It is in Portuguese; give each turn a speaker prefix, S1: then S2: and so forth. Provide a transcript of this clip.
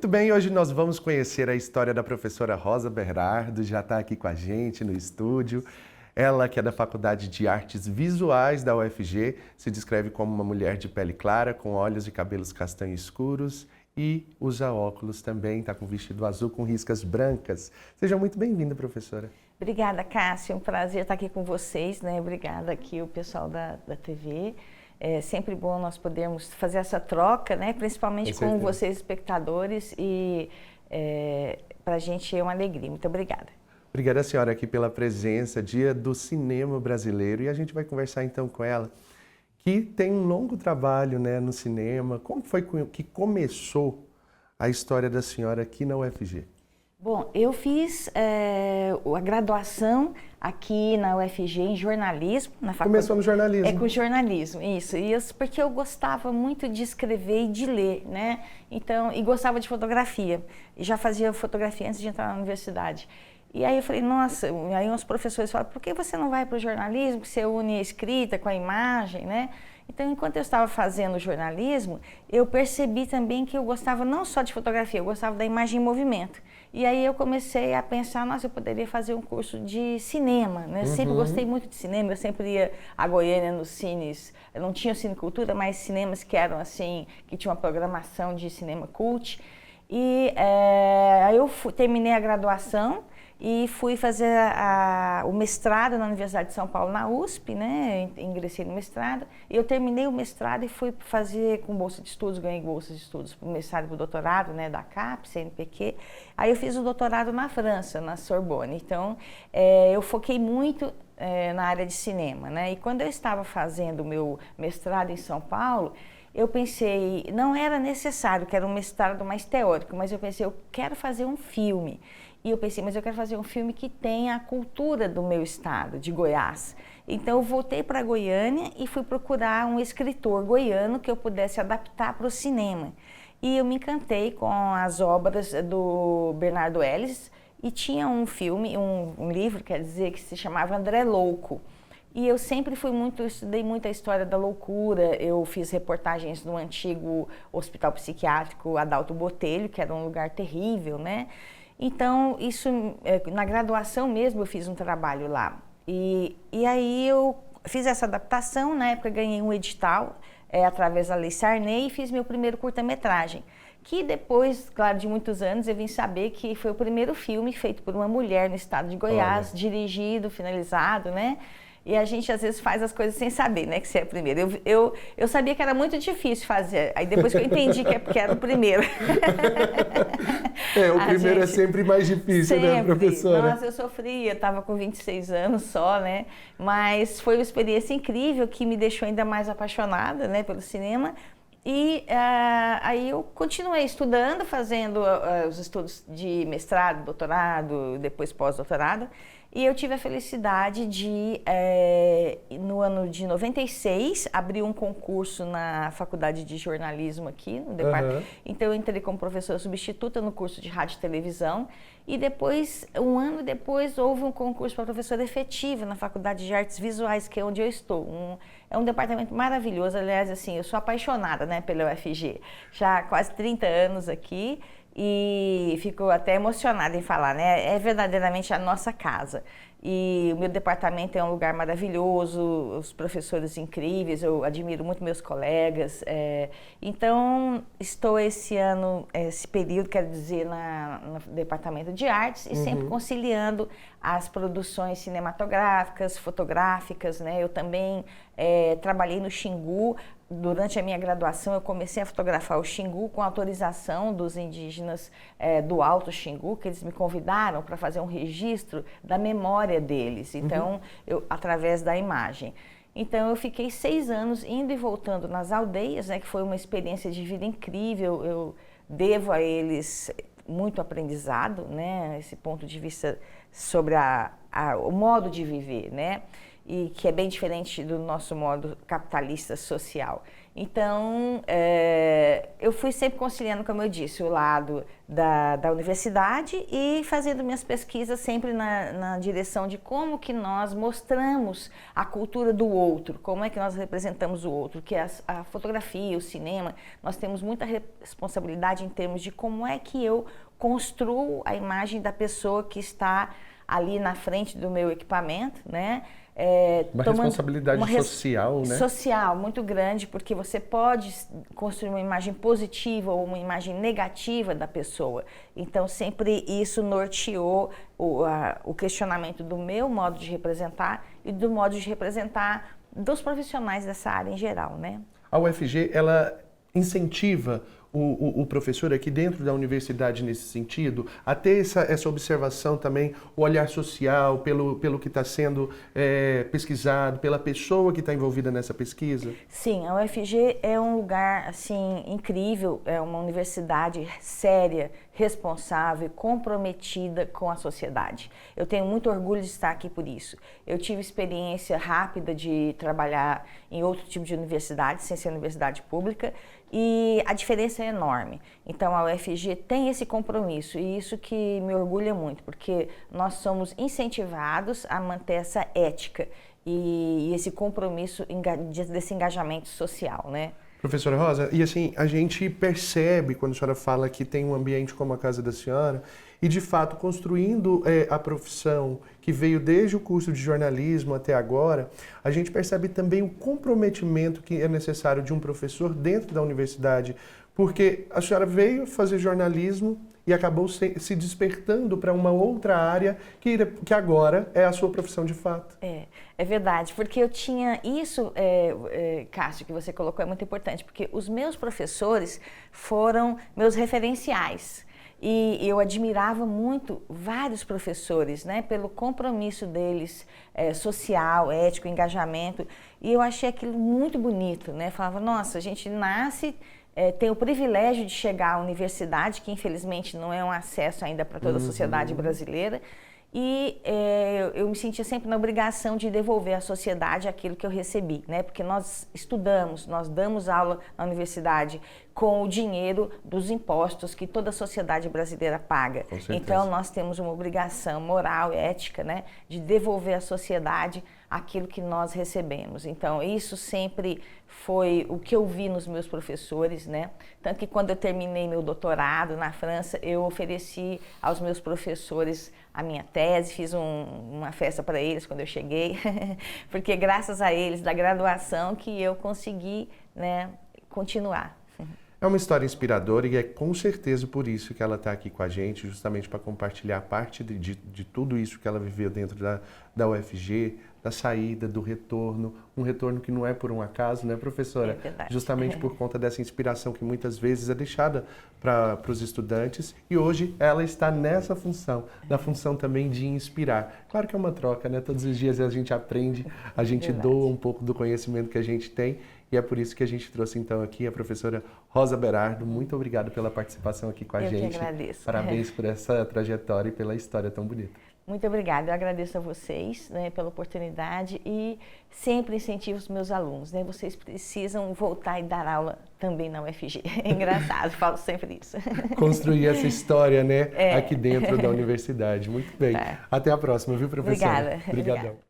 S1: bem, hoje nós vamos conhecer a história da professora Rosa Berardo, já está aqui com a gente no estúdio. Ela, que é da Faculdade de Artes Visuais da UFG, se descreve como uma mulher de pele clara, com olhos e cabelos castanho escuros e usa óculos também, está com vestido azul com riscas brancas. Seja muito bem-vinda, professora.
S2: Obrigada, Cássia, um prazer estar aqui com vocês, né? Obrigada aqui o pessoal da TV. É sempre bom nós podermos fazer essa troca, né? Principalmente com vocês, espectadores, e para a gente é uma alegria. Muito obrigada.
S1: Obrigada, senhora, aqui pela presença, Dia do Cinema Brasileiro, e a gente vai conversar então com ela, que tem um longo trabalho, né, no cinema. Como foi que começou a história da senhora aqui na UFG?
S2: Bom, eu fiz a graduação aqui na UFG em jornalismo. Na faculdade.
S1: Começou no jornalismo?
S2: É, com jornalismo, isso. Porque eu gostava muito de escrever e de ler, né? Então, e gostava de fotografia. E já fazia fotografia antes de entrar na universidade. E aí eu falei, nossa, aí uns professores falaram, por que você não vai para o jornalismo, que você une a escrita com a imagem, né? Então, enquanto eu estava fazendo jornalismo, eu percebi também que eu gostava não só de fotografia, eu gostava da imagem em movimento. E aí eu comecei a pensar, nossa, eu poderia fazer um curso de cinema, né? Sempre gostei muito de cinema, eu sempre ia a Goiânia nos cines, eu não tinha cinecultura, mas cinemas que eram assim, que tinham uma programação de cinema cult. E aí eu terminei a graduação e fui fazer o mestrado na Universidade de São Paulo, na USP, né? Ingressei no mestrado. E eu terminei o mestrado e fui fazer com bolsa de estudos, ganhei bolsa de estudos para o mestrado e para o doutorado, né? Da CAP, CNPq. Aí eu fiz o doutorado na França, na Sorbonne. Então, eu foquei muito na área de cinema, né? E quando eu estava fazendo o meu mestrado em São Paulo, eu pensei, não era necessário, que era um mestrado mais teórico, mas eu pensei, eu quero fazer um filme. E eu pensei, mas eu quero fazer um filme que tenha a cultura do meu estado, de Goiás. Então eu voltei para Goiânia e fui procurar um escritor goiano que eu pudesse adaptar para o cinema. E eu me encantei com as obras do Bernardo Ellis e tinha um filme, um livro, quer dizer, que se chamava André Louco. E eu sempre estudei muito a história da loucura. Eu fiz reportagens no antigo hospital psiquiátrico Adalto Botelho, que era um lugar terrível, né? Então, isso, na graduação mesmo, eu fiz um trabalho lá. E aí eu fiz essa adaptação, na época ganhei um edital através da Lei Sarney e fiz meu primeiro curta-metragem. Que depois, claro, de muitos anos, eu vim saber que foi o primeiro filme feito por uma mulher no estado de Goiás, dirigido, finalizado, né? E a gente, às vezes, faz as coisas sem saber, né, que você é o primeiro. Eu sabia que era muito difícil fazer, aí depois que eu entendi que é porque era o primeiro.
S1: O primeiro é sempre mais difícil, né, professora?
S2: Nossa, eu sofria, estava com 26 anos só, né? Mas foi uma experiência incrível que me deixou ainda mais apaixonada, né, pelo cinema. E aí eu continuei estudando, fazendo os estudos de mestrado, doutorado, depois pós-doutorado. E eu tive a felicidade de, no ano de 96, abrir um concurso na Faculdade de Jornalismo aqui, no departamento. Então eu entrei como professora substituta no curso de rádio e televisão. E depois, um ano depois, houve um concurso para professora efetiva na Faculdade de Artes Visuais, que é onde eu estou. É um departamento maravilhoso, aliás, assim, eu sou apaixonada, né, pela UFG. Já há quase 30 anos aqui. E fico até emocionada em falar, né? É verdadeiramente a nossa casa. E o meu departamento é um lugar maravilhoso, os professores incríveis, eu admiro muito meus colegas. Então, estou esse ano, esse período, quero dizer, no departamento de artes e sempre conciliando as produções cinematográficas, fotográficas, né? Eu também trabalhei no Xingu. Durante a minha graduação, eu comecei a fotografar o Xingu com autorização dos indígenas do Alto Xingu, que eles me convidaram para fazer um registro da memória deles, então, através da imagem. Então, eu fiquei 6 anos indo e voltando nas aldeias, né, que foi uma experiência de vida incrível. Eu devo a eles muito aprendizado, né, esse ponto de vista sobre o modo de viver, né? e que é bem diferente do nosso modo capitalista social. Então, eu fui sempre conciliando, como eu disse, o lado da universidade e fazendo minhas pesquisas sempre na direção de como que nós mostramos a cultura do outro, como é que nós representamos o outro, que a fotografia, o cinema, nós temos muita responsabilidade em termos de como é que eu construo a imagem da pessoa que está ali na frente do meu equipamento, né?
S1: Uma responsabilidade social, né?
S2: Social, muito grande, porque você pode construir uma imagem positiva ou uma imagem negativa da pessoa. Então, sempre isso norteou o questionamento do meu modo de representar e do modo de representar dos profissionais dessa área em geral, né?
S1: A UFG, ela incentiva o professor aqui dentro da universidade nesse sentido, a ter essa observação também, o olhar social pelo que está sendo pesquisado, pela pessoa que está envolvida nessa pesquisa?
S2: Sim, a UFG é um lugar assim incrível, é uma universidade séria, responsável, comprometida com a sociedade. Eu tenho muito orgulho de estar aqui por isso. Eu tive experiência rápida de trabalhar em outro tipo de universidade, sem ser universidade pública, e a diferença é enorme. Então a UFG tem esse compromisso e isso que me orgulha muito, porque nós somos incentivados a manter essa ética e esse compromisso desse engajamento social, né?
S1: Professora Rosa, e assim, a gente percebe quando a senhora fala que tem um ambiente como a casa da senhora e, de fato, construindo a profissão que veio desde o curso de jornalismo até agora, a gente percebe também o comprometimento que é necessário de um professor dentro da universidade, porque a senhora veio fazer jornalismo e acabou se despertando para uma outra área que agora é a sua profissão de fato.
S2: É verdade, porque eu tinha isso, Cássio, que você colocou é muito importante, porque os meus professores foram meus referenciais. E eu admirava muito vários professores, né, pelo compromisso deles social, ético, engajamento. E eu achei aquilo muito bonito, né? Falava, nossa, a gente nasce, tem o privilégio de chegar à universidade, que infelizmente não é um acesso ainda para toda a sociedade brasileira. E eu me sentia sempre na obrigação de devolver à sociedade aquilo que eu recebi, né? Porque nós estudamos, nós damos aula na universidade com o dinheiro dos impostos que toda a sociedade brasileira paga. Então nós temos uma obrigação moral e ética, né, de devolver à sociedade aquilo que nós recebemos. Então isso sempre foi o que eu vi nos meus professores, né? Tanto que quando eu terminei meu doutorado na França, eu ofereci aos meus professores a minha tese, fiz uma festa para eles quando eu cheguei, porque graças a eles, da graduação, que eu consegui, né, continuar.
S1: É uma história inspiradora e é com certeza por isso que ela está aqui com a gente, justamente para compartilhar parte de tudo isso que ela viveu dentro da UFG, da saída, do retorno, um retorno que não é por um acaso, né, professora?
S2: É verdade.
S1: Justamente por conta dessa inspiração que muitas vezes é deixada para os estudantes e hoje ela está nessa função, na função também de inspirar. Claro que é uma troca, né? Todos os dias a gente aprende, a gente doa um pouco do conhecimento que a gente tem. E é por isso que a gente trouxe então aqui a professora Rosa Berardo. Muito obrigado pela participação aqui com a gente.
S2: Eu que agradeço.
S1: Parabéns por essa trajetória e pela história tão bonita.
S2: Muito obrigada. Eu agradeço a vocês, né, pela oportunidade e sempre incentivo os meus alunos, né? Vocês precisam voltar e dar aula também na UFG. É engraçado, falo sempre isso.
S1: Construir essa história, né, aqui dentro da universidade. Muito bem. Até a próxima, viu, professora?
S2: Obrigada.
S1: Obrigadão.